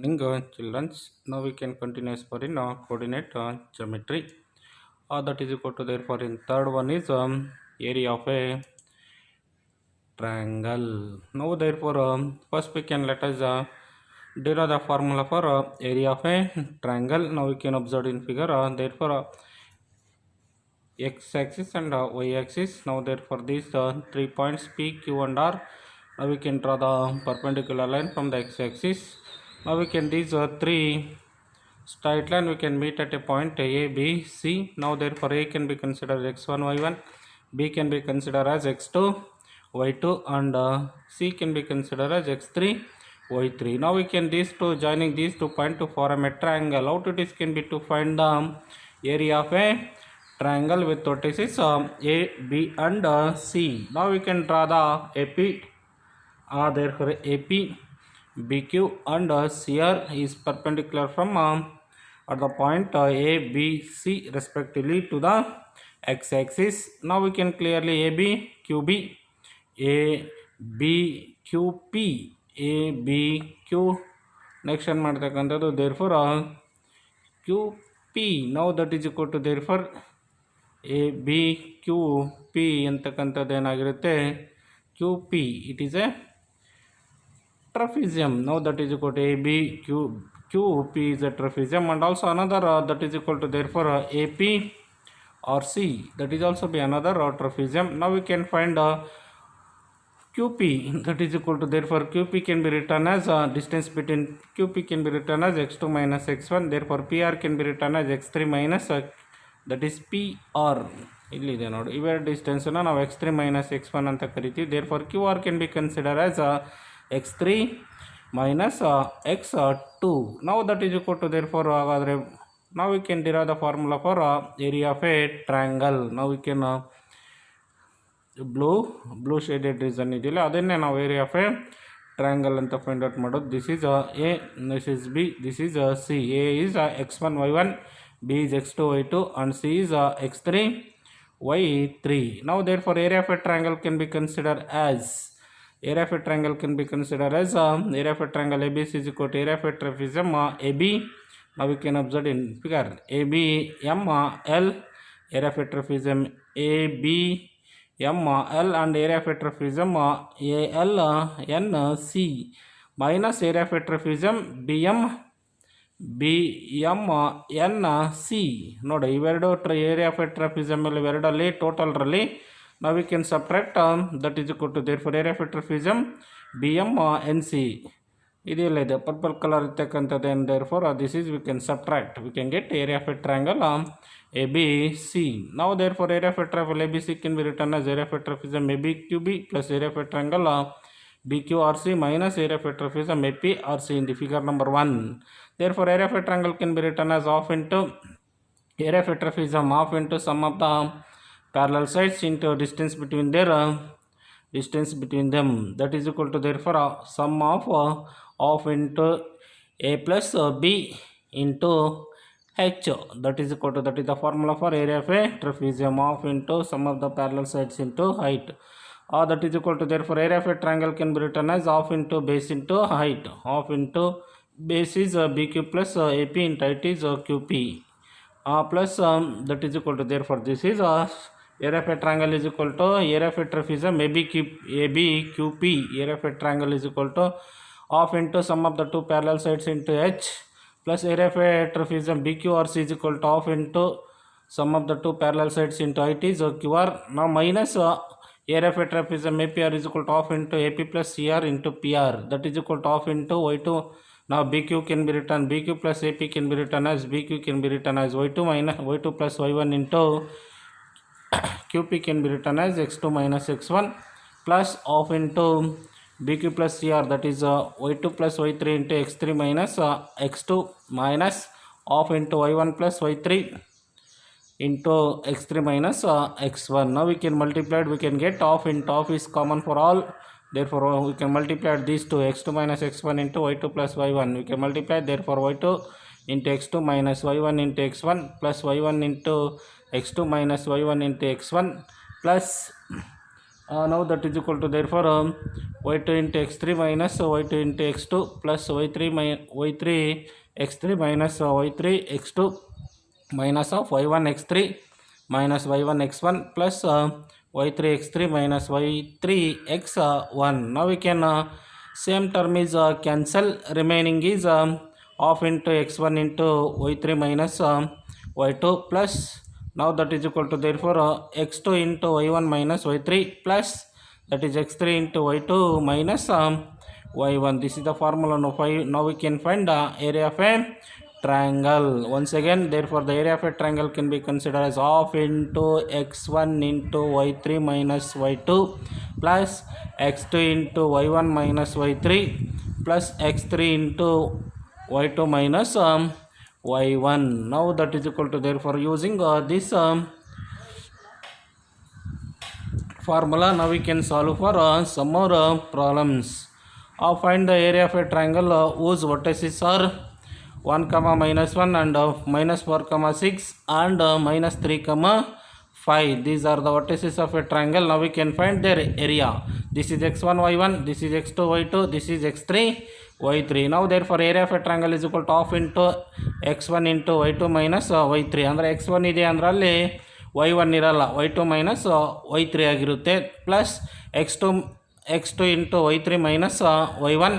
morning, childrens. Now we can continue as per in coordinate geometry. That is equal to therefore in third one is area of a triangle. Now therefore first we can let us derive the formula for area of a triangle. Now we can observe in figure therefore x axis and y axis. Now therefore these three points P, Q and R. Now we can draw the perpendicular line from the x axis. Now we can these three straight line we can meet at a point A, B, C. Now therefore A can be considered x1, y1, B can be considered as x2, y2 and C can be considered as x3, y3. Now we can these two joining these 2 points to form a triangle. How it is can be to find the area of a triangle with vertices A, B and C. Now we can draw the AP. Therefore AP, BQ and CR is perpendicular from at the point A, B, C respectively to the x-axis. Now we can clearly AB, QB, A, B, QP, A, B, Q. Next one ಮಾಡ್ತಕ್ಕಂಥದ್ದು therefore QP. Now that is equal to therefore A, B, QP ಅಂತಕ್ಕಂಥದ್ದು ಏನಾಗಿರುತ್ತೆ QP. It is a trapezium. Now that is equal to AB, QP is a trapezium and also another that is equal to therefore AP or C, that is also be another trapezium. Now we can find QP, that is equal to therefore QP can be written as distance between QP can be written as x2 minus x1. Therefore PR can be written as x3 minus that is PR. ಇಲ್ಲಿದೆ ನೋಡಿ ಇವೆರಡು ಡಿಸ್ಟೆನ್ಸನ್ನು ನಾವು x3 minus x1 ಅಂತ ಕರಿತೀವಿ. therefore QR can be considered as x3 minus x2. Now that is equal to therefore ಹಾಗಾದರೆ now we can derive the formula for area of a triangle. Now we can blue shaded region ಇದೆಯಲ್ಲ ಅದನ್ನೇ ನಾವು area of a triangle ಅಂತ find out ಮಾಡೋದು. this is A, this is B, this is C. A is x1 y1, B is x2 y2 and C is x3 y3. Now therefore area of a triangle can be considered as area of a triangle ABC is equal to area of a trapezium AB. Now we can observe in figure ABML, area of a trapezium ABML and area of a trapezium ALNC minus area of a trapezium BMNC. ನೋಡಿ ಇವೆರಡು area of a trapezium ಇವೆರಡಲ್ಲಿ ಟೋಟಲ್ರಲ್ಲಿ now we can subtract that is equal to therefore area of a trapezium BMNC. ಇದೆಲ್ಲ ಇದೆ purple colour ಇರ್ತಕ್ಕಂಥದ್ದು ಏನು therefore this is we can subtract, we can get area of a triangle ABC. Now therefore area of a triangle ABC can be written as area of a trapezium ABQB plus area of a triangle BQRC minus area of a trapezium APRC in the figure number 1. Therefore area of a triangle can be written as half into area of a trapezium half into sum of the parallel sides into distance between them, that is equal to therefore sum of half into A plus B into H, that is equal to that is the formula for area of a trapezium half into sum of the parallel sides into height. That is equal to therefore area of a triangle can be written as half into base into height. Half into base is BQ plus AP into height is QP plus that is equal to therefore this is area of a triangle is equal to area of a trapezium ABQP. area of a triangle is equal to half into sum of the two parallel sides into H plus area of a trapezium BQRC is equal to half into sum of the two parallel sides into height is QR. Now minus area of a trapezium APR is equal to half into AP plus CR into PR, that is equal to half into Y2. Now BQ can be written BQ plus AP can be written as BQ can be written as Y2 minus Y2 plus Y1 into QP can be written as x2 minus x1 plus half into BQ plus CR, that is y2 plus y3 into x3 minus x2 minus half into y1 plus y3 into x3 minus x1. Now we can multiply it, we can get half into half is common for all. Therefore we can multiply these two x2 minus x1 into y2 plus y1. We can multiply therefore y2 into x2 minus y1 into x1 plus y1 into x2 minus y1 into x1 plus Now that is equal to therefore y2 into x3 minus y2 into x2 plus y3 x3 minus y3 x2 minus of y1 x3 minus y1 x1 plus y3 x3 minus y3 x1. Now we can same term is cancel, remaining is half into x1 into y3 minus y2 plus, now that is equal to therefore x2 into y1 minus y3 plus, that is x3 into y2 minus y1. This is the formula. Now we can find the area of a triangle. Once again, therefore the area of a triangle can be considered as half into x1 into y3 minus y2 plus x2 into y1 minus y3 plus x3 into y2 minus y1. Now that is equal to therefore using this formula, now we can solve for some more problems. Find the area of a triangle whose vertices are 1 comma minus 1 and minus 4 comma 6 and minus 3 comma 5. These are the vertices of a triangle. Now we can find their area. This is x1 y1, this is x2 y2, this is x3 y3. Now therefore area of a triangle is equal to half into x1 into y2 minus y3. ಅಂದರೆ x1 ಇದೆ ಅಂದರೆ ಅಲ್ಲಿ y1 ಇರಲ್ಲ, y2 minus y3 ಆಗಿರುತ್ತೆ, plus x2 into y3 minus y1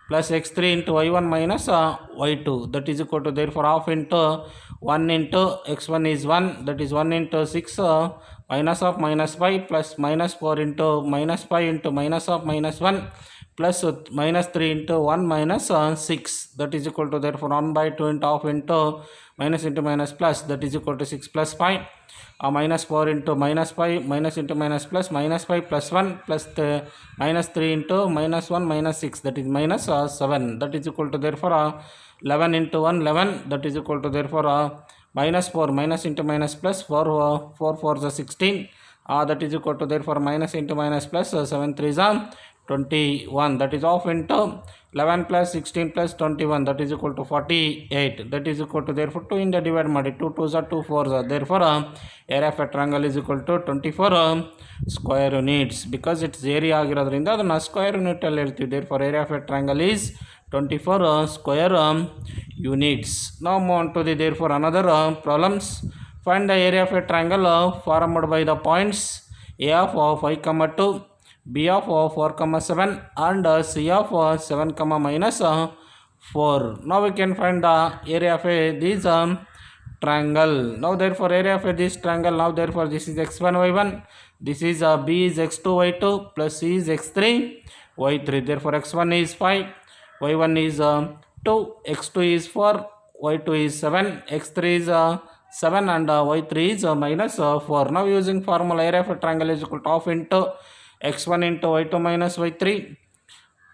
plus x3 into y1 minus y2, that is equal to therefore half into 1 into x1 is 1, that is 1 into 6 minus of minus 5 plus minus 4 into minus 5 into minus of minus 1 plus minus 3 into 1 minus 6, that is equal to therefore 1 by 2 into half into minus plus, that is equal to 6 plus 5. Minus 4 into minus 5 minus into minus plus minus 5 plus 1 plus minus 3 into minus 1 minus 6, that is minus 7, that is equal to therefore 11 into 1 11, that is equal to therefore minus 4 minus into minus plus 4 4 is 16, that is equal to therefore minus into minus plus 7 3 is 21, that is half into 11 plus 16 plus 21, that is equal to 48, that is equal to therefore 2 ಇಂದ divide ಮಾಡಿ 2 2s are 2 4s are, therefore area of a triangle is equal to 24 square units, because its area ಆಗಿರೋದ್ರಿಂದ ಅದನ್ನು square unit ಅಲ್ಲಿ ಹೇಳ್ತೀವಿ. therefore area of a triangle is 24 square units. Now move on to the therefore another problems. Find the area of a triangle formed by the points a of 5 2, b of 4 7 and c of 7 minus 4. Now we can find the area of this triangle. Now therefore area of this triangle, now therefore this is x1 y1, this is b is x2 y2 plus c is x3 y3, therefore x1 is 5, y1 is 2, x2 is 4, y2 is 7, x3 is 7 and y3 is minus 4. Now using formula, area of a triangle is equal to half into x1 into y2 minus y3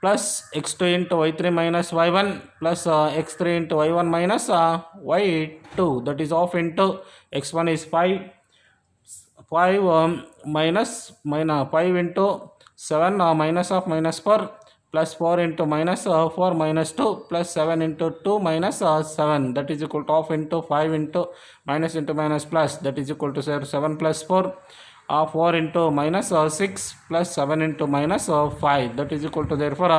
plus x2 into y3 minus y1 plus x3 into y1 minus y2, that is half into x1 is 5 minus 5 into 7 minus of minus 4 plus 4 into minus 4 minus 2 plus 7 into 2 minus 7, that is equal to half into 5 into minus plus, that is equal to 7 plus 4 4 into minus 6 plus 7 into minus 5, that is equal to therefore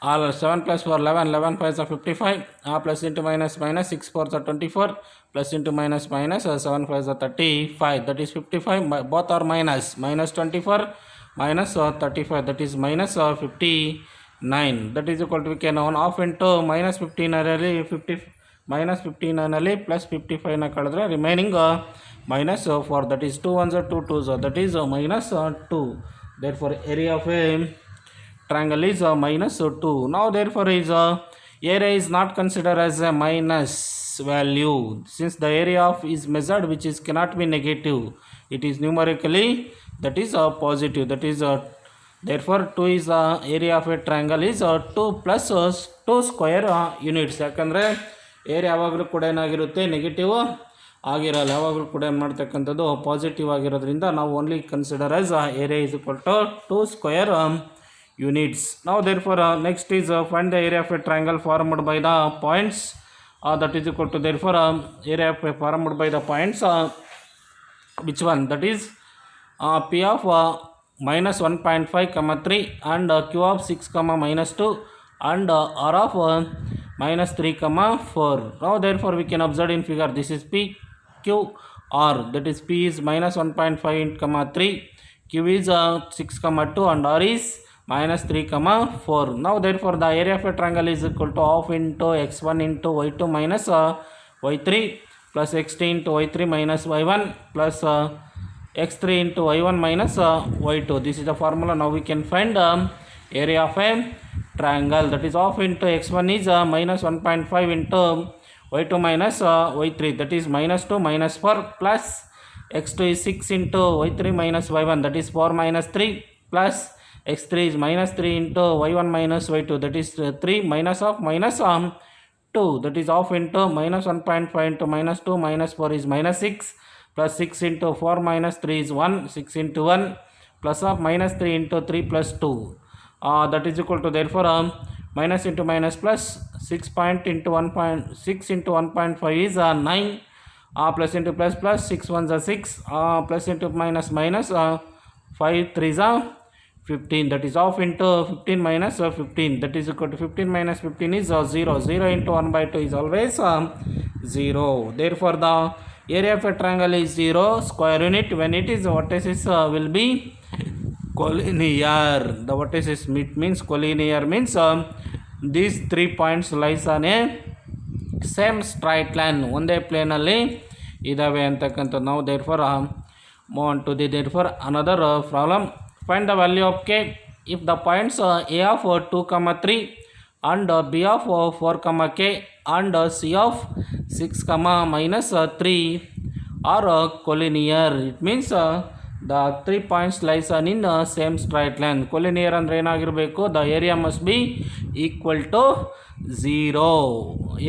all 7 plus 4 11 11 5 are 55 plus into minus 6 4 are 24 plus into minus 7 5 are 35, that is 55, both are minus 24 minus 35, that is minus 59, that is equal to we can on half into minus 15 minus 59 ಅಲ್ಲಿ plus 55 ನ ಕಳೆದ್ರೆ remaining minus 4, that is 2 1s are 2 2s are, that is minus 2, therefore area of a triangle is minus 2. Now therefore is area is not considered as a minus value, since the area of is measured which is cannot be negative, it is numerically that is positive, that is therefore 2 is area of a triangle is 2 plus 2 square units. ಯಾಕಂದರೆ area ಯಾವಾಗಲೂ ಕೂಡ ಏನಾಗಿರುತ್ತೆ, negative ಆಗಿರಲ್ಲ, ಯಾವಾಗಲೂ ಕೂಡ ಏನು ಮಾಡ್ತಕ್ಕಂಥದ್ದು positive ಆಗಿರೋದ್ರಿಂದ ನಾವು only consider as area is equal to 2 square units. Now therefore next is find the area of a triangle formed by the points, that is equal to therefore area of a formed by the points which one, that is P of minus 1.5 comma 3 and Q of 6 comma minus 2 and R of minus 3 comma 4. Now therefore we can observe in figure, this is P, Q, R, that is P is minus 1.5 comma 3, Q is 6 comma 2 and R is minus 3 comma 4. Now therefore the area of a triangle is equal to half into x1 into y2 minus y3 plus x2 into y3 minus y1 plus x3 into y1 minus y2. This is the formula. Now we can find area of a triangle, that is half into x1 is minus 1.5 into y2 minus y3, that is minus 2 minus 4 plus x2 is 6 into y3 minus y1, that is 4 minus 3 plus x3 is minus 3 into y1 minus y2, that is 3 minus of minus 2, that is half into minus 1.5 into minus 2 minus 4 is minus 6 plus 6 into 4 minus 3 is 1, 6 into 1 plus of minus 3 into 3 plus 2, that is equal to therefore minus into minus plus 6 point into 1.6 into 1.5 is 9, plus into plus plus 6 ones are 6, plus into minus minus 5 3s are 15, that is half into 15 minus 15, that is equal to 15 minus 15 is 0, 0 into 1 by 2 is always 0. Therefore the area of a triangle is 0 square unit when it is vertices will be collinear. The vertices means collinear means these 3 points lies on a same straight line, ಒಂದೇ ಪ್ಲೇನಲ್ಲಿ ಇದ್ದಾವೆ ಅಂತಕ್ಕಂಥ. ನಾವು therefore move on to the therefore another problem. Find the value of K if the points A of 2, 3 and B of 4, K and C of 6, minus 3 are collinear. It means the 3 points lies on in same straight line. Collinear ಅಂದರೆ ಏನಾಗಿರಬೇಕು, the area must be equal to 0.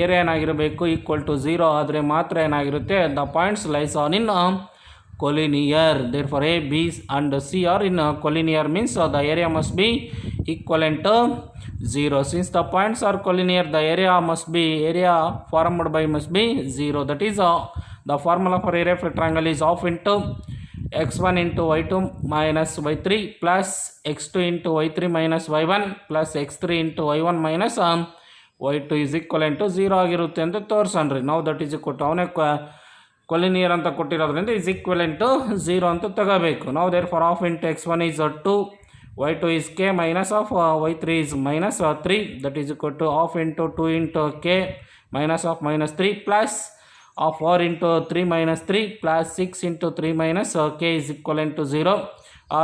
Area ಏನಾಗಿರಬೇಕು equal to 0 ಆದರೆ ಮಾತ್ರ ಏನಾಗಿರುತ್ತೆ, the points lies on in collinear. Therefore A, B and C are in collinear means the area must be equivalent to 0. Since the points are collinear, the area formed by must be 0. That is the formula for area of a triangle is half into x1 into y2 minus y3 plus x2 into y3 minus y1 plus x3 into y1 minus y2 is equivalent to 0 ಆಗಿರುತ್ತೆ ಅಂತ ತೋರಿಸಣ್ರಿ. ನಾವು that is ಕೊಟ್ಟು ಅವನೇ collinear ಅಂತ ಕೊಟ್ಟಿರೋದ್ರಿಂದ is equivalent to 0 ಅಂತ ತಗೋಬೇಕು. ನಾವು therefore half into x1 is 2, y2 is k minus of y3 is minus 3, that is equal to half into 2 into k minus of minus 3 plus of 4 into 3 minus 3 plus 6 into 3 minus k is equivalent to 0.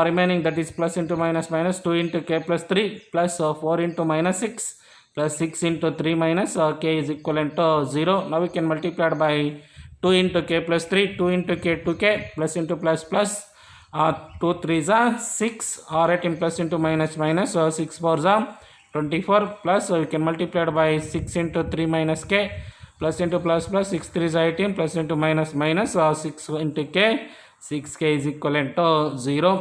Remaining that is plus into minus minus 2 into k plus 3 plus 4 into minus 6 plus 6 into 3 minus k is equivalent to 0. Now we can multiply by 2 into k plus 3, 2 into k 2k plus into plus plus 2 3s are 6, 18 plus into minus minus 6 4s are 24 plus we can multiply by 6 into 3 minus k plus into plus plus 6 3s are 18 plus into minus minus 6 into k, 6k is equivalent to 0.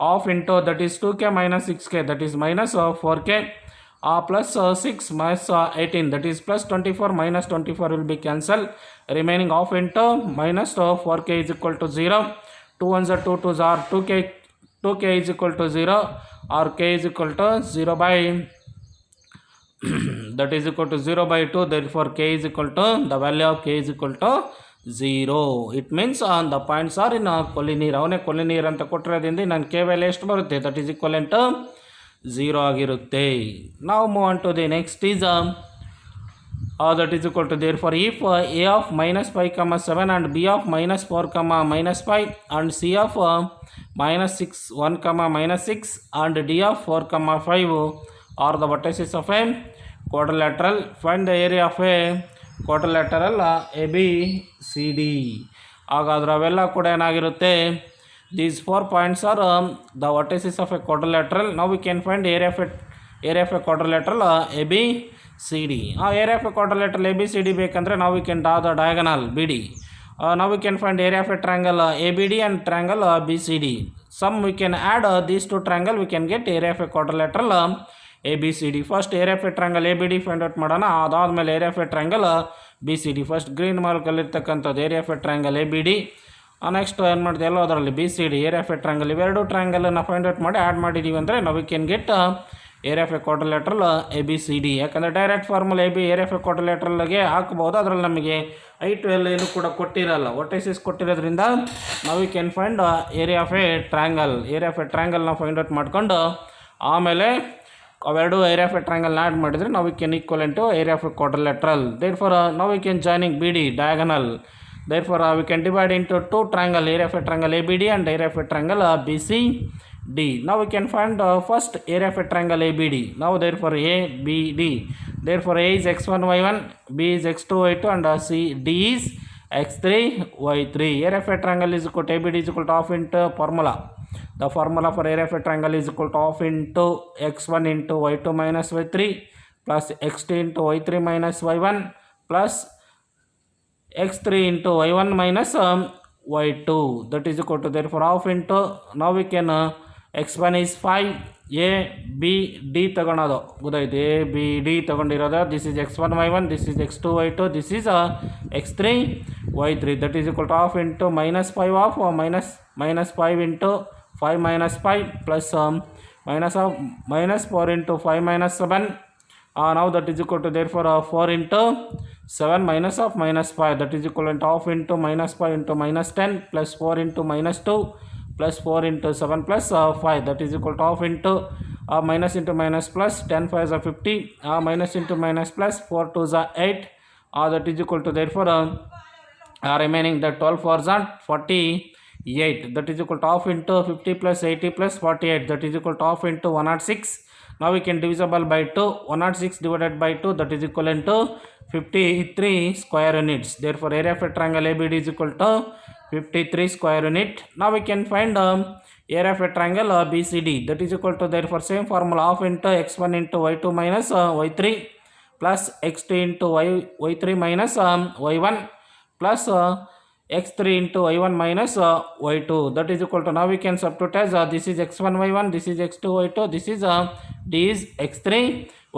Half into that is 2k minus 6k, that is minus 4k plus 6 minus 18, that is plus 24 minus 24 will be cancelled. Remaining half into minus 4k is equal to 0. 2 ones are 2 2s are 2k is equal to 0 or k is equal to 0 by that is equal to 0 by 2. Therefore k is equal to the value of k is equal to 0. It means the points are in collinear. ಅವನೇ collinear ಅಂತ ಕೊಟ್ಟಿರೋದ್ರಿಂದ ನಾನು k value ಎಷ್ಟು ಬರುತ್ತೆ, that is equivalent to 0 ಆಗಿರುತ್ತೆ. Now move on to the next is that is equal to therefore if a of minus 5, 7 and b of minus 4, minus 5 and c of minus 6, 1, minus 6 and d of 4, 5 are the vertices of a quadrilateral. Find the area of a quadrilateral ABCD. ಹಾಗಾದ್ರೆ ಅವೆಲ್ಲ ಕೂಡ ಏನಾಗಿರುತ್ತೆ, these 4 points are the vertices of a quadrilateral. Now we can find area of a quadrilateral ABCD. Area of a quadrilateral ABCD ಬೇಕಂದ್ರೆ now we can draw the diagonal BD. Now we can find area of a triangle ABD and triangle BCD. We can add these two triangle, we can get area of a quadrilateral ABCD. First area of a triangle ABD find out ಮಾಡೋಣ, ಅದಾದಮೇಲೆ area of a triangle BCD. First green ಮಾರ್ಕಲ್ಲಿ ಇರ್ತಕ್ಕಂಥದ್ದು area of a triangle ABD. Next ಏನು ಮಾಡ್ತೀವಿ ಎಲ್ಲೋ ಅದರಲ್ಲಿ B C D area of a triangle ಇವೆರಡು ಟ್ರ್ಯಾಂಗಲನ್ನು ಫೈಂಡ್ ಔಟ್ ಮಾಡಿ ಆ್ಯಡ್ ಮಾಡಿದ್ದೀವಿ ಅಂದರೆ ನಾವು we can get area of a quadrilateral A B C D. ಯಾಕಂದರೆ direct formula area of a ಕ್ವಾಡ್ರಿಲೇಟ್ರಲ್ಗೆ ಹಾಕ್ಬೋದು, ಅದರಲ್ಲಿ ನಮಗೆ ಐಟು ಎಲ್ಲ ಏನು ಕೂಡ ಕೊಟ್ಟಿರಲ್ಲ, ಒಟೈಸಿಸ್ ಕೊಟ್ಟಿರೋದ್ರಿಂದ ನಾವು we can find area of a triangle. Area of a ಟ್ರ್ಯಾಂಗಲ್ನ ಫೈಂಡ್ ಔಟ್ ಮಾಡ್ಕೊಂಡು ಆಮೇಲೆ ಅವೆರಡು ಏರಿಯಾ ಆಫ್ ಎ ಟ್ರ್ಯಾಂಗಲ್ನ ಆ್ಯಡ್ ಮಾಡಿದರೆ ನಾವು we can equivalent to area of a quadrilateral. Therefore ನಾವು we can joining B D diagonal. Therefore, we can divide into two triangle, area of a triangle ABD and area of a triangle BCD. Now we can find first area of a triangle ABD. Now therefore ABD. Therefore A is x1 y1, B is x2 y2 and D is x3 y3. Area of a triangle is equal to ABD is equal to half into formula. The formula for area of a triangle is equal to half into x1 into y2 minus y3 plus x2 into y3 minus y1 plus x3 into y1 minus y2, that is equal to therefore half into, now we can x1 is 5, a b d ತಗೊಳೋದು ಗೊತ್ತಾಯ್ತು, a b d ತಗೊಂಡಿರೋದು, this is x1 y1, this is x2 y2, this is x3 y3, that is equal to half into minus 5 of minus 5 into 5 minus 5 plus minus 4 into 5 minus 7. Now that is equal to therefore 4 into 7 minus of minus 5, that is equivalent to half into minus 5 into minus 10 plus 4 into minus 2 plus 4 into 7 plus 5, that is equal to half into minus into minus plus 10 5 is 50, minus into minus plus 4 2 is 8, that is equal to therefore remaining the 12 4 is 48, that is equal to half into 50 plus 80 plus 48, that is equal to half into 106. Now we can divisible by 2, 106 divided by 2, that is equivalent to 53 square units. Therefore area of a triangle ABD is equal to 53 square unit. Now we can find area of a triangle BCD, that is equal to therefore same formula, half into x1 into y2 minus y3 plus x2 into y3 minus y1 plus x3 into y1 minus y2, that is equal to, now we can substitute as this is x1 y1, this is x2 y2, this is d is x3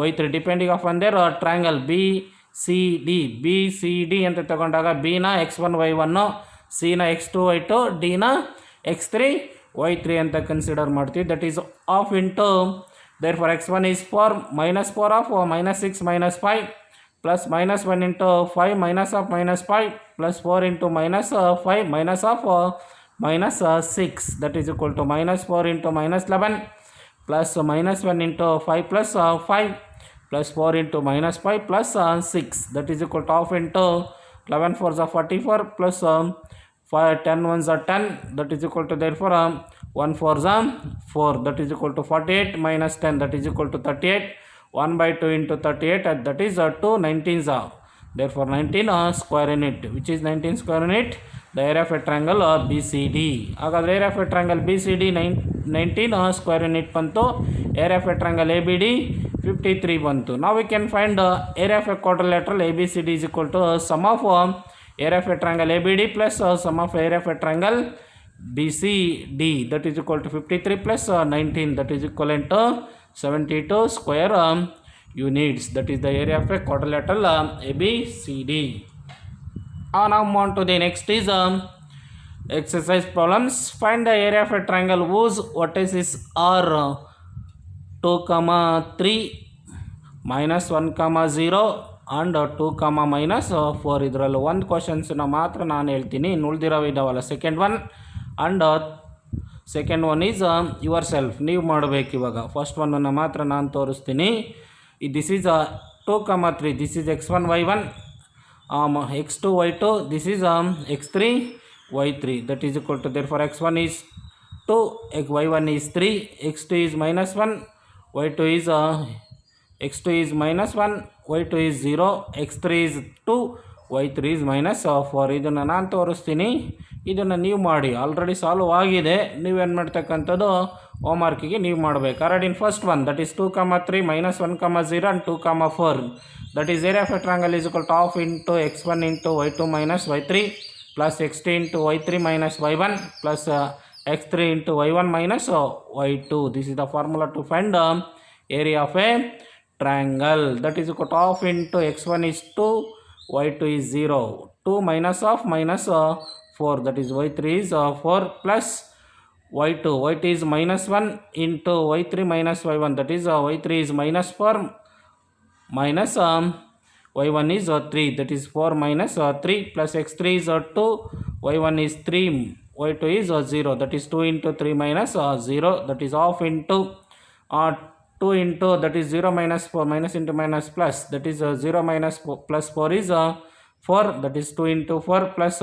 y3 depending upon their triangle BCD. BCD ಅಂತ ತಗೊಂಡಾಗ b ನ x1 y1, c ನ x2 y2, d ನ x3 y3 ಅಂತ consider ಮಾಡ್ತೀವಿ. That is of into therefore x1 is 4 minus 4 of minus 6 minus 5 plus minus 1 into 5 minus of minus 5 plus 4 into minus 5 minus of minus 6, that is equal to minus 4 into minus 11 plus minus 1 into 5 plus 5 plus 4 into minus 5 plus 6, that is equal to half into 11 4s are 44 plus 10 1s are 10, that is equal to therefore 1 4s are 4, that is equal to 48 minus 10, that is equal to 38, 1 by 2 into 38, that is 2 19s are, therefore 19 square unit, which is 19 square unit the area of a triangle BCD. ಹಾಗಾದರೆ area of a triangle BCD 19 square unit ಬಂತು, area of a triangle ABD 53 ಬಂತು. Now we can find area of a quadrilateral ABCD is equal to sum of area of a triangle ABD plus sum of area of a triangle BCD, that is equal to 53 plus 19, that is equivalent to 72 square units, that is the area of a quadrilateral ABCD. Now move on to the next is exercise problems. Find the area of a triangle whose vertices are 2, 3, minus 1, 0 and 2, minus 4. ಇದರಲ್ಲಿ ಒಂದು ಕ್ವಶನ್ಸ್ನ ಮಾತ್ರ ನಾನು ಹೇಳ್ತೀನಿ, ಇನ್ನು ಉಳಿದಿರೋವು ಇದಾವಲ್ಲ second one and second one is yourself, ನೀವು ಮಾಡಬೇಕು. ಇವಾಗ ಫಸ್ಟ್ ಒನ್ನನ್ನು ಮಾತ್ರ ನಾನು ತೋರಿಸ್ತೀನಿ. This is 2, 3, this is x1 y1, x2 y2, this is x3 y3, that is equal to therefore x1 is 2, y1 is 3, x2 is minus 1, y2 is x2 is minus 1, y2 is 0, x3 is 2, y3 is minus 4. ಇದನ್ನು ನಾನು ತೋರಿಸ್ತೀನಿ, ಇದನ್ನು ನೀವು ಮಾಡಿ. Already solve ಆಗಿದೆ, ನೀವೇನು ಮಾಡ್ತಕ್ಕಂಥದ್ದು ಹೋಮ್ವರ್ಕಿಗೆ ನೀವು ಮಾಡಬೇಕು. Already in first one that is 2, 3, minus 1, 0 and 2, 4. That is area of a triangle is equal to half into x1 into y2 minus y3 plus x2 into y3 minus y1 plus x3 into y1 minus y2. This is the formula to find area of a triangle. That is equal to half into x1 is 2, y2 is 0. 2 minus of minus 4, that is y3 is 4 plus y2 is minus 1 into y3 minus y1, that is y3 is minus 4 minus y1 is 3, that is 4 minus 3 plus x3 is 2, y1 is 3, y2 is 0, that is 2 into 3 minus 0, that is half into 2 into, that is 0 minus 4, minus into minus plus, that is 0 minus 4 plus 4 is 4, that is 2 into 4 plus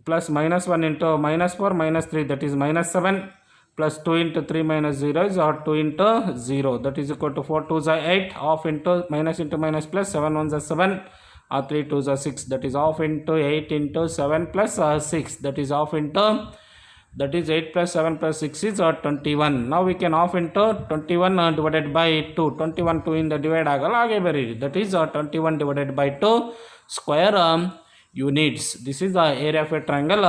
plus minus 1 into minus 4 minus 3, that is minus 7, plus 2 into 3 minus 0 is 2 into 0, that is equal to 4 2s are 8, half into minus plus 7 1s are 7, 3 2s are 6, that is half into 8 into 7 plus 6, that is half into, that is 8 plus 7 plus 6 is 21. Now we can half into 21 divided by 2, 21 2 in the divide ಆಗಲ್ಲ ಹಾಗೆ ಬರೀರಿ, that is 21 divided by 2 square units. This is the area of a triangle.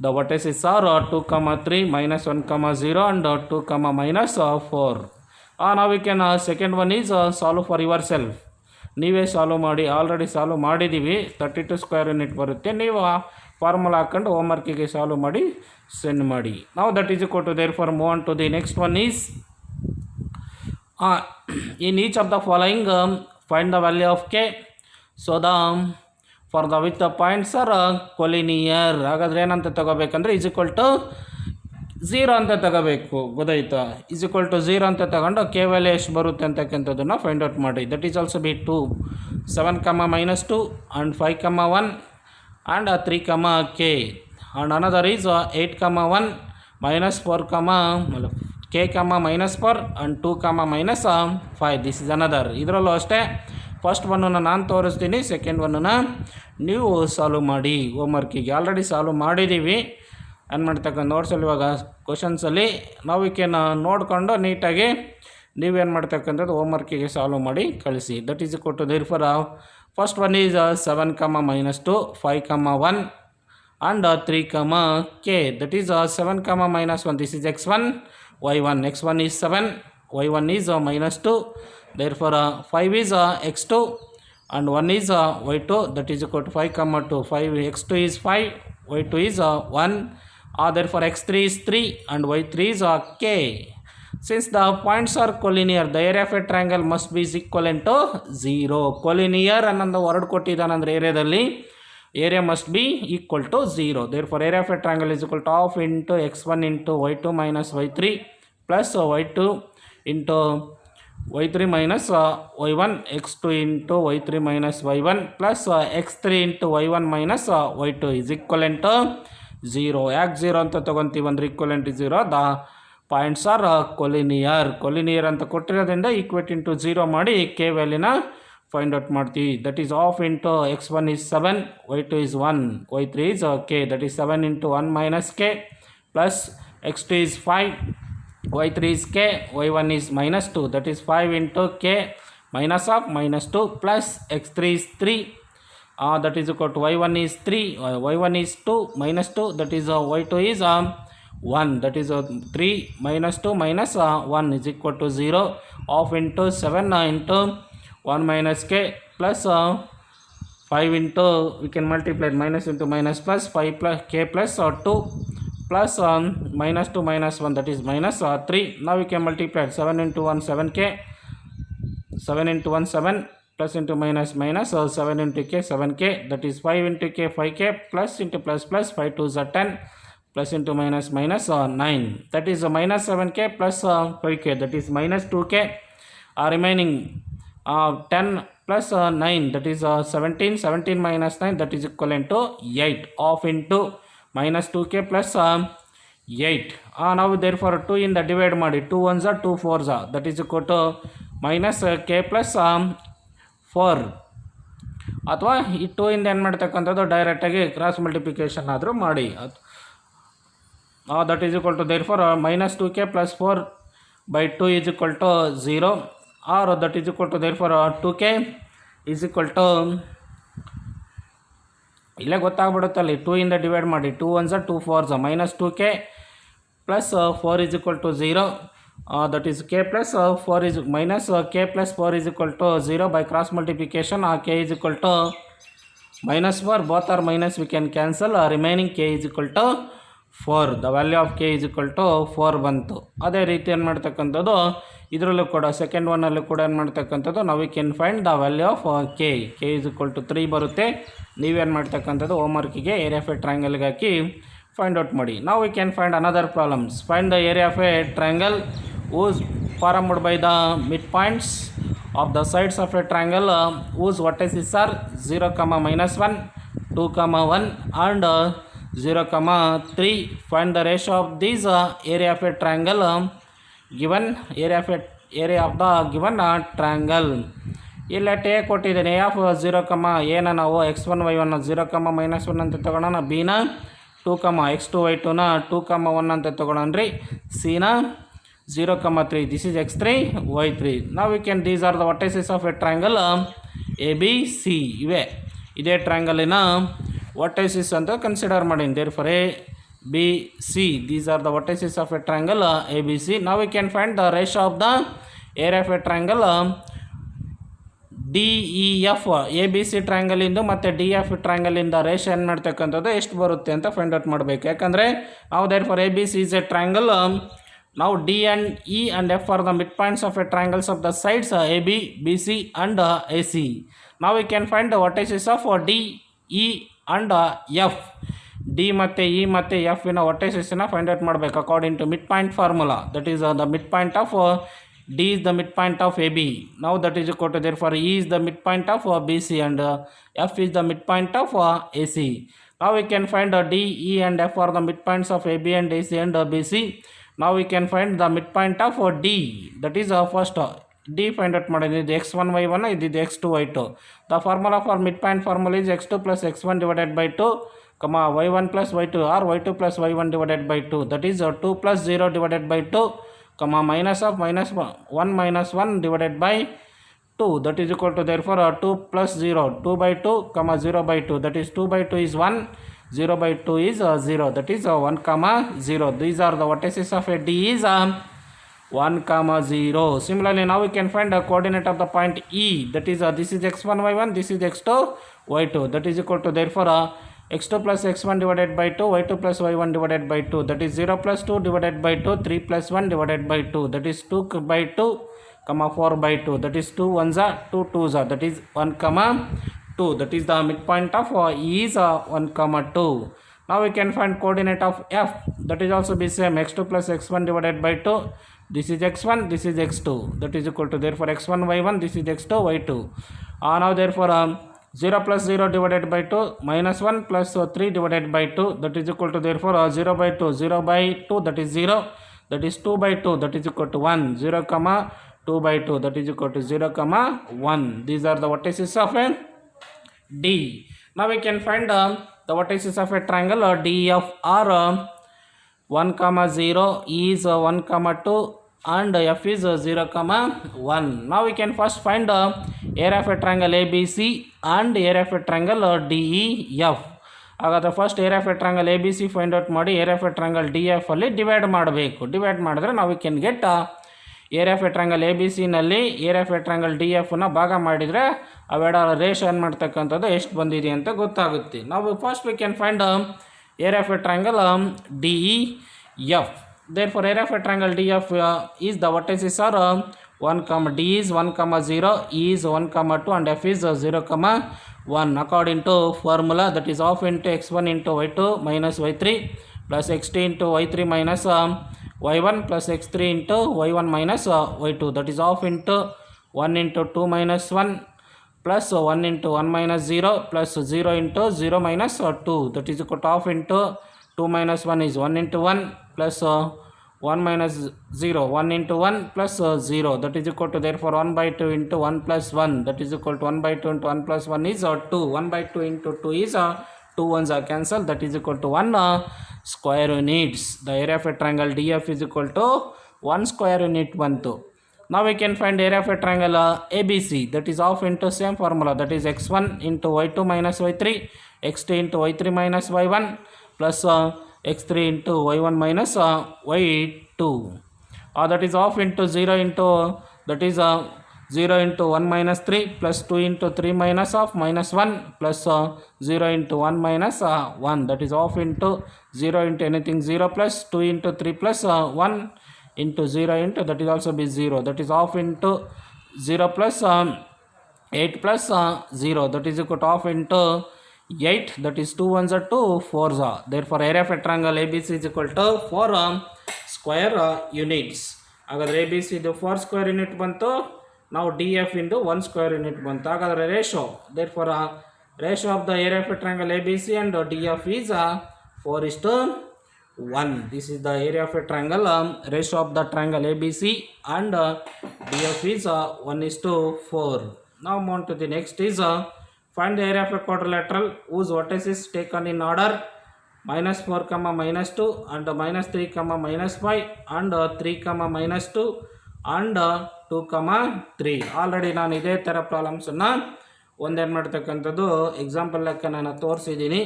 The vertices are 2 comma 3 minus 1 comma 0 and 2 comma minus 4. Now we can second one is solve for yourself. ನೀವೇ solve ಮಾಡಿ, already solve ಮಾಡಿದ್ದೀವಿ, 32 square unit ಬರುತ್ತೆ. ನೀವು formula ಹಾಕೊಂಡು ಹೋಮ್ವರ್ಕಿಗೆ solve ಮಾಡಿ send ಮಾಡಿ. ನಾವು that is equal to therefore move on to the next one is in each of the following find the value of k. So the for the with the points are collinear. ಹಾಗಾದ್ರೆ ಏನಂತ ತಗೋಬೇಕಂದ್ರೆ is equal to 0 ಅಂತ ತಗೋಬೇಕು, ಗೊತ್ತಾಯ್ತಾ? is equal to 0 ಅಂತ ತಗೊಂಡು K value ಎಷ್ಟು ಬರುತ್ತೆ ಅಂತಕ್ಕಂಥದ್ದನ್ನು ಫೈಂಡ್ ಔಟ್ ಮಾಡಿ. That is also be 2 7 comma minus 2 and 5 comma 1 and 3 comma k and another is 8 comma 1 minus 4 comma k comma minus 4 and 2 comma minus 5. This is another. ಇದರಲ್ಲೂ ಅಷ್ಟೇ first ಒನ್ನನ್ನು ನಾನು ತೋರಿಸ್ತೀನಿ, second ಒನ್ನನ್ನು ನೀವು solve ಮಾಡಿ ಹೋಮ್ವರ್ಕಿಗೆ. Already solve ಮಾಡಿದ್ದೀವಿ ಏನು ಮಾಡ್ತಕ್ಕಂಥ ನೋಟ್ಸಲ್ಲಿ. ಇವಾಗ ಕ್ವಶನ್ಸಲ್ಲಿ ನಾವು ಈಕೆನ ನೋಡಿಕೊಂಡು ನೀಟಾಗಿ ನೀವೇನು ಮಾಡ್ತಕ್ಕಂಥದ್ದು ಹೋಮ್ವರ್ಕಿಗೆ ಸಾಲ್ವ್ ಮಾಡಿ ಕಳಿಸಿ. That is equal to therefore first one is 7 comma minus 2 5 comma 1 and 3 comma k. That is 7 comma minus 1, this is x1 y1, x1 is 7 y1 is minus 2, therefore 5 is x2 and 1 is y2, that is equal to 5 comma 2, 5 x2 is 5 y2 is 1, therefore x3 is 3 and y3 is k. Since the points are collinear, the area of a triangle must be equivalent to 0. collinear ಅನ್ನೊಂದು word ಕೊಟ್ಟಿದ್ದಾನಂದ್ರೆ ಏರಿಯಾದಲ್ಲಿ area must be equal to 0. Therefore area of a triangle is equal to half into x1 into y2 minus y3 plus y2 into y3 minus y1 x2 into y3 minus y1 plus x3 into y1 minus y2 is equivalent to 0. ಯಾಕೆ 0 ಅಂತ ತೊಗೊತೀವಿ ಅಂದರೆ equivalent to 0. The points are collinear ಅಂತ ಕೊಟ್ಟಿರೋದ್ರಿಂದ equate into 0 ಮಾಡಿ K ವ್ಯಾಲ್ಯೂನ find out ಮಾಡ್ತೀವಿ. That is of into x1 is 7 y2 is 1 y3 is k, that is 7 into 1 minus k plus x2 is 5 y3 is k y1 is minus 2, that is 5 into k minus of minus 2 plus x3 is 3, that is equal to y1 is 3 y1 is 2 minus 2, that is y2 is 1, that is 3 minus 2 minus 1 is equal to 0. Off into 7 into 1 minus k plus 5 into, we can multiply minus into minus plus 5 plus k plus 2 plus minus 2 minus 1, that is minus 3. Now we can multiply 7 into 1 7k, 7 into 1 7 plus into minus minus 7 into k 7k, that is 5 into k 5k plus into plus plus 5 2s are 10 plus into minus minus 9, that is minus 7k plus 5k, that is minus 2k, remaining 10 plus 9, that is 17 17 minus 9, that is equivalent to 8. Off into minus 2k plus 8. Now therefore 2 in the divide ಮಾಡಿ, 2 1s are 2 4s are, that is equal to minus k plus 4. ಅಥವಾ ಈ 2 ಇಂದ ಏನು ಮಾಡ್ತಕ್ಕಂಥದ್ದು ಡೈರೆಕ್ಟಾಗಿ cross multiplication ಆದರೂ ಮಾಡಿ. that is equal to therefore minus 2k plus 4 by 2 is equal to 0, or that is equal to therefore 2k is equal to, ಇಲ್ಲೇ ಗೊತ್ತಾಗ್ಬಿಡುತ್ತಲ್ಲಿ 2 ಇಂದ ಡಿವೈಡ್ ಮಾಡಿ, 2 1s are 2 4s are, minus 2k plus 4 is equal to 0, that is k plus 4 is minus k plus 4 is equal to 0 by cross multiplication, k is equal to minus 4, both are minus, we can cancel, remaining k is equal to 4. The value of k is equal to 4 ಬಂತು. ಅದೇ ರೀತಿ ಏನು ಮಾಡ್ತಕ್ಕಂಥದ್ದು ಇದರಲ್ಲೂ ಕೂಡ second ಒನ್ನಲ್ಲೂ ಕೂಡ ಏನು ಮಾಡ್ತಕ್ಕಂಥದ್ದು ನಾವು we can find the value of K is equal to 3 ಬರುತ್ತೆ. ನೀವೇನು ಮಾಡ್ತಕ್ಕಂಥದ್ದು ಹೋಮ್ವರ್ಕಿಗೆ ಏರಿಯಾ ಆಫ್ ಎ ಟ್ರಯಾಂಗಲ್ಗೆ ಹಾಕಿ ಫೈಂಡ್ ಔಟ್ ಮಾಡಿ. ನಾವು we can find another problems. Find the area of a triangle whose formed by the midpoints of the sides of a triangle whose vertices are 0, -1, 2, 1 and 0, 3. Find the ratio of these area of a triangle given area of the given triangle. ಇಲ್ಲಿ tea ಕೊಟ್ಟಿದ್ದೇನೆ A of 0, ಎನ ನಾವು x1 y1 0, -1 ಅಂತ ತೊಗೊಳೋಣ. ಬಿನ 2, x2 y2ನ 2, 1 ಅಂತ ತೊಗೊಳೋಣ್ರಿ. ಸಿನ 0, 3. This is x3 y3. Now we can, these are the vertices of a triangle ABC. ಇದೇ ಟ್ರಯಾಂಗಲಿನ vertices ಅಂತ consider ಮಾಡಿ. therefore A B C, these are the vertices of a triangle ABC. Now we can find the ratio of the area of a triangle DEF. ABC triangle ಇಂದು ಮತ್ತು DF triangle ಇಂದ ratio ಏನು ಮಾಡ್ತಕ್ಕಂಥದ್ದು ಎಷ್ಟು ಬರುತ್ತೆ ಅಂತ find out ಮಾಡಬೇಕು. ಯಾಕಂದರೆ ನಾವು therefore ABC is a triangle. Now D and E and F are the midpoints of a triangles of the sides AB, BC and AC. Now we can find the vertices of D, E and F. D ಮತ್ತು E ಮತ್ತು F ಇನ verticesನ find out ಮಾಡಬೇಕು according to midpoint formula. That is the midpoint of D is the midpoint of AB. Now that is equal to, therefore E is the midpoint of BC and F is the midpoint of AC. Now we can find D, E and F are the midpoints of AB and AC and BC. Now we can find the midpoint of D. That is first D find out ಮಾಡಿದ್ವಿ. ಇದು x1 y1 ಇದು x2 y2. The formula for midpoint formula is x2 plus x1 divided by 2, y1 plus y2 or y2 plus y1 divided by 2. That is 2 plus 0 divided by 2, minus of minus 1 minus 1 divided by 2. That is equal to, therefore 2 plus 0, 2 by 2, 0 by 2. That is 2 by 2 is 1. 0 by 2 is 0. That is 1, 0. These are the vertices of a D is 1, 0. Similarly, now we can find the coordinate of the point E. That is this is x1 y1, this is x2 y2. That is equal to, therefore x2 plus x1 divided by 2, y2 plus y1 divided by 2. That is 0 plus 2 divided by 2, 3 plus 1 divided by 2. That is 2 by 2, 4 by 2. That is 2 1s are 2 2s are. That is 1, 2. That is the midpoint of E is 1, 2. Now we can find coordinate of F. That is also be same, x2 plus x1 divided by 2. This is x1, this is x2. That is equal to, therefore x1 y1, this is x2 y2. Now therefore 0 plus 0 divided by 2, minus 1 plus 3 divided by 2. That is equal to, therefore 0 by 2, 0 by 2, that is 0. That is 2 by 2, that is equal to 1. 0, 2 by 2, that is equal to 0, 1. These are the vertices of a D. Now we can find the vertices of a triangle DEF are 1, 0, E is 1, 2 and F is 0, 1. Now we can first find area of a triangle ABC and area of a triangle DEF. ಹಾಗಾದರೆ first area of a triangle A B C find out ಮಾಡಿ area of a triangle D F ಅಲ್ಲಿ divide ಮಾಡಬೇಕು. Divide ಮಾಡಿದ್ರೆ ನಾವು we can get area of a triangle A B ಸಿನಲ್ಲಿ area of a triangle D ಎಫ್ನ ಭಾಗ ಮಾಡಿದರೆ ಅವೆರಡ ratio ಏನು ಮಾಡ್ತಕ್ಕಂಥದ್ದು ಎಷ್ಟು ಬಂದಿದೆ ಅಂತ ಗೊತ್ತಾಗುತ್ತೆ. ನಾವು first we can find area of a triangle D E F. Therefore area of a triangle D F is the vertices are 1, D is 1, 0, E is 1, 2 and F is 0, 1. According to formula, that is half into x1 into y2 minus y3 plus x2 into y3 minus y1 plus x3 into y1 minus y2. That is half into 1 into 2 minus 1 plus 1 into 1 minus 0 plus 0 into 0 minus 2. That is equal to half into 2 minus 1 is 1 into 1 plus 1 minus 0, 1 into 1 plus 0. That is equal to, therefore 1 by 2 into 1 plus 1. That is equal to 1 by 2 into 1 plus 1 is 2. 1 by 2 into 2 is 2 ones are cancelled. That is equal to 1 square units. The area of a triangle DF is equal to 1 square unit ಬಂತು. Now we can find area of a triangle ABC. That is half into same formula. That is x1 into y2 minus y3, x2 into y3 minus y1 plus x3 into y1 minus y2. That is half into 0 into, that is 0 into 1 minus 3 plus 2 into 3 minus of minus 1 plus 0 into 1 minus 1, that is half into 0 into anything 0 plus 2 into 3 plus 1 into 0 into that is also be 0, that is half into 0 plus 8 plus 0, that is equal to half into 8, that is 2 ones are 2 4s are. Therefore area of a triangle ABC is equal to 4 square units. ಹಾಗಾದರೆ A B C ಇದು 4 square unit ಬಂತು, ನಾವು D F ಇಂದು 1 square unit ಬಂತು. ಹಾಗಾದರೆ ratio, therefore ratio of the area of a triangle A B C and D F is 4:1. This is the area of a triangle. Ratio of the triangle ABC and DF is 1:4. Now move on to the next is find the area of a quadrilateral whose vertices taken in order -4, -2 and -3, -5 and 3, -2 and 2, 3. Already ನಾನು ಇದೇ ಥರ ಪ್ರಾಬ್ಲಮ್ಸನ್ನು ಒಂದೇನು ಮಾಡ್ತಕ್ಕಂಥದ್ದು example ಲೆಕ್ಕ ನಾನು ತೋರಿಸಿದ್ದೀನಿ.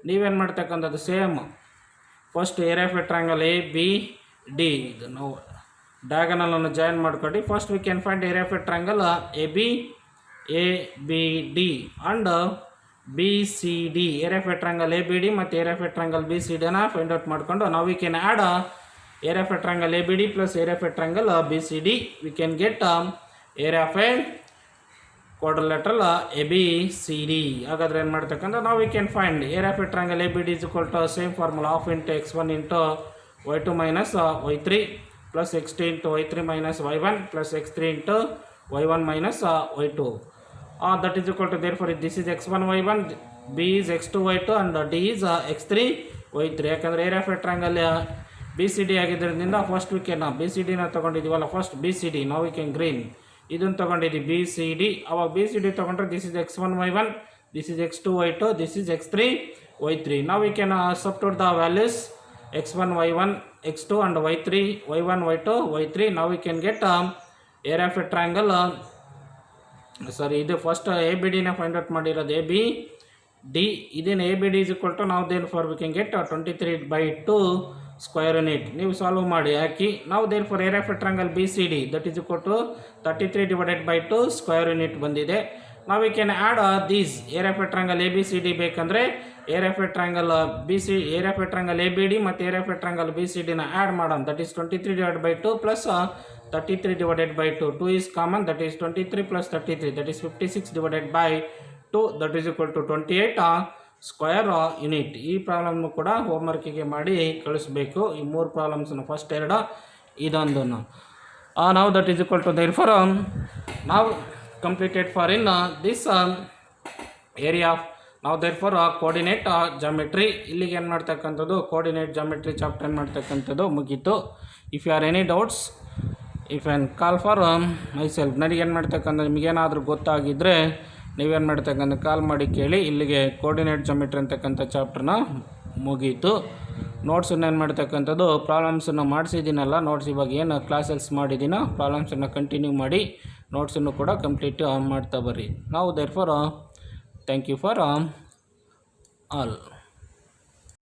ನೀವೇನು ಮಾಡ್ತಕ್ಕಂಥದ್ದು same first area of a triangle A B D ಇದು ನಾವು ಡಯಾಗನಲನ್ನು ಜಾಯಿನ್ ಮಾಡ್ಕೊಂಡು first we can find area of a triangle A B D and B C D. Area of a triangle A B D ಮತ್ತು area of a triangle B C ಡಿನ find out ಮಾಡಿಕೊಂಡು ನಾವು we can add area of a triangle A B D plus area of a triangle B C D. V can get area of a quadrilateral A B C D. ಹಾಗಾದ್ರೆ ಏನು ಮಾಡ್ತಕ್ಕಂಥ ನಾವು we can find area of a triangle A B D is equal to same formula half into x1 into y2 minus y3 plus x2 into y3 minus y1 plus x3 into y1 minus y2. That is equal to, therefore this is x1 y1, b is x2 y2 and d is x3 y3. ಯಾಕಂದರೆ area of a triangle B C D ಆಗಿದ್ದರಿಂದ first we can B C ಡಿನ ತೊಗೊಂಡಿದ್ದೀವಲ್ಲ, first B C D ನಾವು we can green ಇದನ್ನು ತೊಗೊಂಡಿದ್ದೀವಿ B C D. ಅವಾಗ B C D ತೊಗೊಂಡ್ರೆ this is x1 y1, this is x2 y2, this is x3 y3. ನಾವು we can substitute the values x1 y1 x2 and y3 y1 y2 y3. ನಾವು we can get area of a triangle sorry ಇದು first A B ಡಿನ find out ಮಾಡಿರೋದು A B D. ಇದೇನು A B D is equal to ನಾವು therefore we can get 23/2 square unit. ನೀವು solve ಮಾಡಿ ಹಾಕಿ ನಾವು therefore area of a triangle B C D that is equal to 33/2 square unit ಬಂದಿದೆ. ನಾವು we can add these area of a triangle A B C D ಬೇಕಂದರೆ area of a triangle area of a triangle A B D ಮತ್ತು area of a triangle B C ಡಿನ add ಮಾಡೋಣ. That is 23/2 plus 33/2. 2 is common, that is 23 plus 33, that is 56/2, that is equal to 28 square unit. ಈ ಪ್ರಾಬ್ಲಮ್ನು ಕೂಡ ಹೋಮ್ವರ್ಕಿಗೆ ಮಾಡಿ ಕಳಿಸ್ಬೇಕು. ಈ 3 ಪ್ರಾಬ್ಲಮ್ಸನ್ನು first 2 ಇದೊಂದನ್ನು ನಾವು that is equal to therefore ನಾವು completed for in this area of ನಾವು ದೇರ್ ಫಾರ್ ಕೋಆರ್ಡಿನೇಟ್ ಜಾಮೆಟ್ರಿ. ಇಲ್ಲಿಗೆ ಏನು ಮಾಡ್ತಕ್ಕಂಥದ್ದು ಕೋಆರ್ಡಿನೇಟ್ ಜಾಮೆಟ್ರಿ ಚಾಪ್ಟರ್ ಏನು ಮಾಡ್ತಕ್ಕಂಥದ್ದು ಮುಗೀತು. If you are any doubts if an call for myself. ನನಗೇನು ಮಾಡ್ತಕ್ಕಂಥ ನಿಮಗೇನಾದರೂ ಗೊತ್ತಾಗಿದ್ದರೆ ನೀವೇನು ಮಾಡ್ತಕ್ಕಂಥ ಕಾಲ್ ಮಾಡಿ ಕೇಳಿ. ಇಲ್ಲಿಗೆ ಕೋಆರ್ಡಿನೇಟ್ ಜಾಮೆಟ್ರಿ ಅಂತಕ್ಕಂಥ ಚಾಪ್ಟರ್ನ ಮುಗೀತು. ನೋಟ್ಸನ್ನು ಏನು ಮಾಡ್ತಕ್ಕಂಥದ್ದು ಪ್ರಾಬ್ಲಮ್ಸನ್ನು ಮಾಡಿಸಿದ್ದೀನಲ್ಲ, ನೋಟ್ಸ್ ಇವಾಗ ಏನು ಕ್ಲಾಸಸ್ ಮಾಡಿದ್ದೀನೋ ಪ್ರಾಬ್ಲಮ್ಸನ್ನು ಕಂಟಿನ್ಯೂ ಮಾಡಿ ನೋಟ್ಸನ್ನು ಕೂಡ ಕಂಪ್ಲೀಟ್ ಮಾಡ್ತಾ ಬರ್ರಿ. ನಾವು therefore thank you for all.